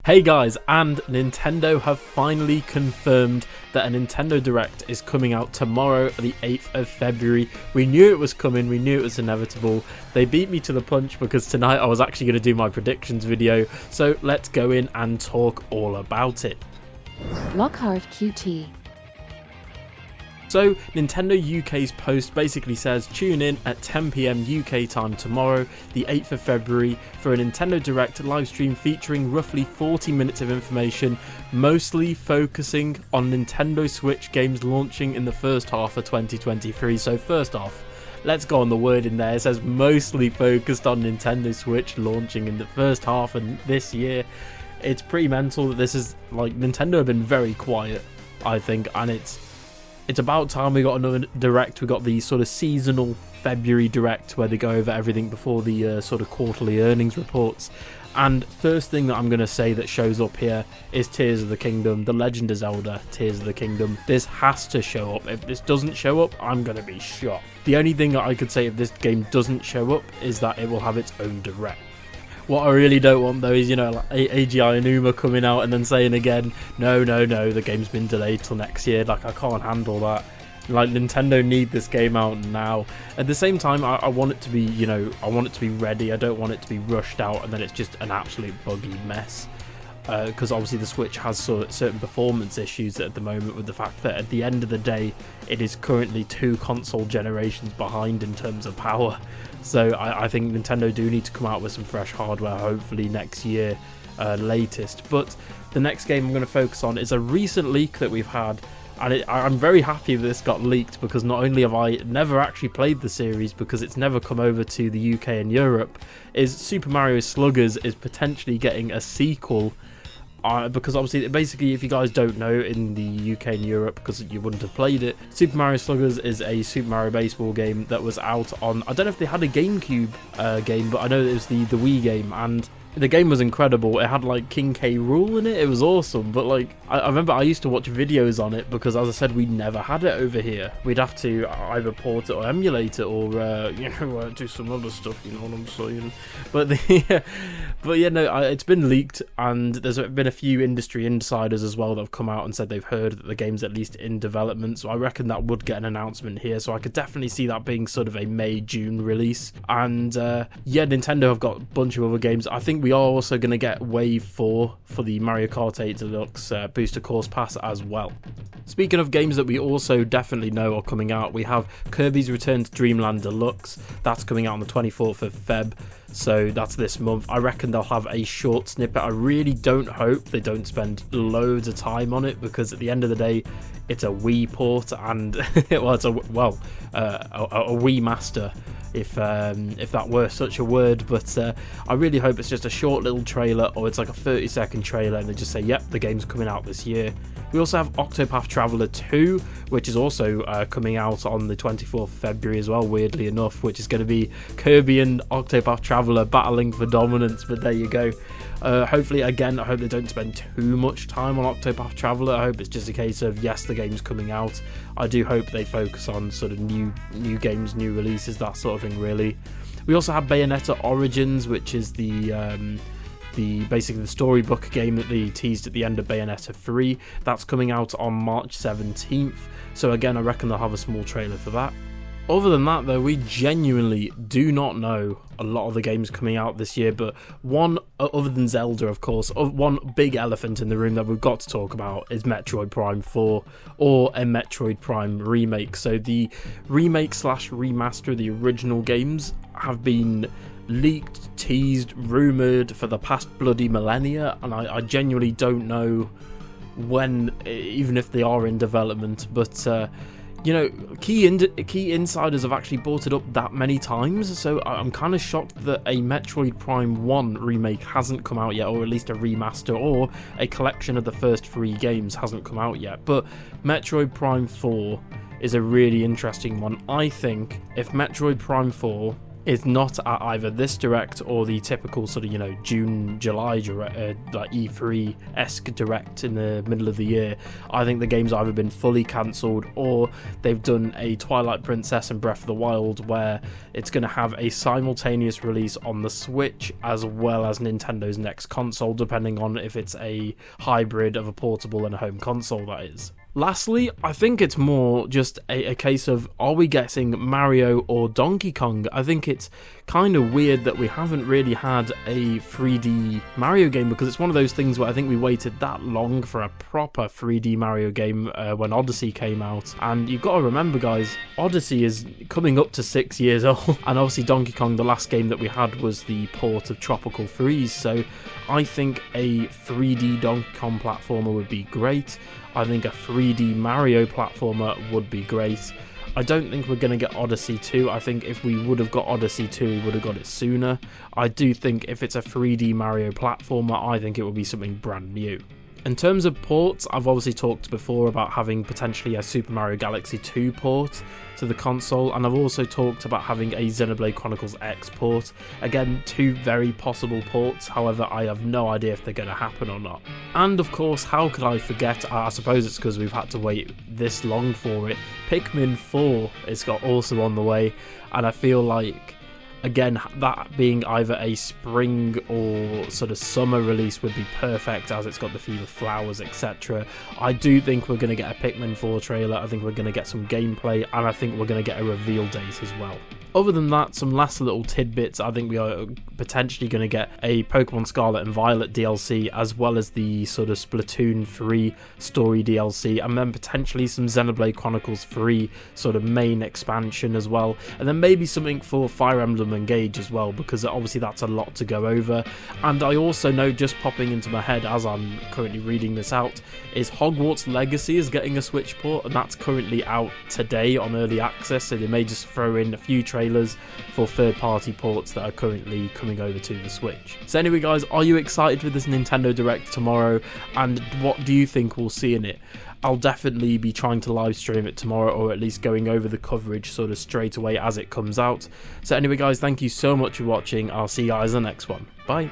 Hey guys, and Nintendo have finally confirmed that a Nintendo Direct is coming out tomorrow, the 8th of February. We knew it was coming, we knew it was inevitable. They beat me to the punch because tonight I was actually going to do my predictions video, so let's go in and talk all about it. Lockhart QT. So, Nintendo UK's post basically says, tune in at 10 PM UK time tomorrow, the 8th of February, for a Nintendo Direct livestream featuring roughly 40 minutes of information, mostly focusing on Nintendo Switch games launching in the first half of 2023. So first off, let's go on the word in there. It says mostly focused on Nintendo Switch launching in the first half of this year. It's pretty mental that this is, like, Nintendo have been very quiet, I think, and it's about time we got another Direct. We got the sort of seasonal February Direct where they go over everything before the sort of quarterly earnings reports. And first thing that I'm going to say that shows up here is Tears of the Kingdom, The Legend of Zelda, Tears of the Kingdom. This has to show up. If this doesn't show up, I'm going to be shocked. The only thing that I could say if this game doesn't show up is that it will have its own Direct. What I really don't want though is, you know, like AGI and Uma coming out and then saying again, no, the game's been delayed till next year. Like, I can't handle that. Like, Nintendo need this game out now. At the same time, I want it to be, you know, I want it to be ready. I don't want it to be rushed out and then it's just an absolute buggy mess. Because obviously the Switch has certain performance issues at the moment, with the fact that at the end of the day it is currently 2 console generations behind in terms of power. So I think Nintendo do need to come out with some fresh hardware, hopefully next year latest. But the next game I'm going to focus on is a recent leak that we've had, and I'm very happy that this got leaked, because not only have I never actually played the series because it's never come over to the UK and Europe, is Super Mario Sluggers is potentially getting a sequel. Because obviously, basically, if you guys don't know, in the UK and Europe, because you wouldn't have played it, Super Mario Sluggers is a Super Mario Baseball game that was out on, I don't know if they had a GameCube game, but I know it was the Wii game, and the game was incredible. It had like King K. Rool in it. It was awesome. But like, I remember I used to watch videos on it because, as I said, we never had it over here. We'd have to either port it or emulate it, or you know, do some other stuff. You know what I'm saying? But yeah, no, it's been leaked, and there's been a few industry insiders as well that have come out and said they've heard that the game's at least in development. So I reckon that would get an announcement here. So I could definitely see that being sort of a May-June release. And yeah, Nintendo have got a bunch of other games. I think we are also going to get Wave 4 for the Mario Kart 8 Deluxe Booster Course Pass as well. Speaking of games that we also definitely know are coming out, we have Kirby's Return to Dreamland Deluxe. That's coming out on the 24th of Feb. So that's this month. I reckon they'll have a short snippet. I really don't hope they don't spend loads of time on it, because at the end of the day, it's a Wii port, and well, it's a Wii master, if that were such a word. But I really hope it's just a short little trailer, or it's like a 30-second trailer, and they just say, yep, the game's coming out this year. We also have Octopath Traveler 2, which is also coming out on the 24th of February as well, weirdly enough, which is going to be Kirby and Octopath Traveler battling for dominance. But there you go. Hopefully, again, I hope they don't spend too much time on Octopath Traveler. I hope it's just a case of, yes, the game's coming out. I do hope they focus on sort of new games, new releases, that sort of thing, really. We also have Bayonetta Origins, which is basically the storybook game that they teased at the end of Bayonetta 3. That's coming out on March 17th. So again, I reckon they'll have a small trailer for that. Other than that, though, we genuinely do not know a lot of the games coming out this year, but one, other than Zelda, of course, one big elephant in the room that we've got to talk about is Metroid Prime 4, or a Metroid Prime remake. So the remake / remaster of the original games have been leaked, teased, rumoured for the past bloody millennia, and I genuinely don't know when, even if they are in development. But you know, key insiders have actually brought it up that many times, so I'm kind of shocked that a Metroid Prime 1 remake hasn't come out yet, or at least a remaster, or a collection of the first 3 games hasn't come out yet. But Metroid Prime 4 is a really interesting one. I think if Metroid Prime 4 is not at either this direct or the typical sort of, June, July direct, like E3-esque direct in the middle of the year. I think the game's either been fully cancelled or they've done a Twilight Princess and Breath of the Wild where it's going to have a simultaneous release on the Switch as well as Nintendo's next console, depending on if it's a hybrid of a portable and a home console, that is. Lastly, I think it's more just a case of, are we getting Mario or Donkey Kong? I think it's kind of weird that we haven't really had a 3D Mario game, because it's one of those things where I think we waited that long for a proper 3D Mario game when Odyssey came out. And you've got to remember, guys, Odyssey is coming up to 6 years old. And obviously Donkey Kong, the last game that we had was the port of Tropical Freeze. So I think a 3D Donkey Kong platformer would be great. I think a 3D Mario platformer would be great. I don't think we're going to get Odyssey 2. I think if we would have got Odyssey 2, we would have got it sooner. I do think if it's a 3D Mario platformer, I think it will be something brand new. In terms of ports, I've obviously talked before about having potentially a Super Mario Galaxy 2 port to the console, and I've also talked about having a Xenoblade Chronicles X port. Again, two very possible ports, however, I have no idea if they're going to happen or not. And of course, how could I forget, I suppose it's because we've had to wait this long for it, Pikmin 4 is also on the way, and I feel like, again, that being either a spring or sort of summer release would be perfect, as it's got the feel of flowers, etc. I do think we're going to get a Pikmin 4 trailer, I think we're going to get some gameplay, and I think we're going to get a reveal date as well. Other than that, some last little tidbits, I think we are potentially going to get a Pokemon Scarlet and Violet DLC, as well as the sort of Splatoon 3 story DLC, and then potentially some Xenoblade Chronicles 3 sort of main expansion as well, and then maybe something for Fire Emblem Engage as well, because obviously that's a lot to go over. And I also know, just popping into my head as I'm currently reading this out, is Hogwarts Legacy is getting a Switch port, and that's currently out today on early access, so they may just throw in a few trailers for third-party ports that are currently coming over to the Switch. So anyway, guys, are you excited for this Nintendo Direct tomorrow, and what do you think we'll see in it? I'll definitely be trying to live stream it tomorrow, or at least going over the coverage sort of straight away as it comes out. So anyway, guys, thank you so much for watching. I'll see you guys in the next one. Bye.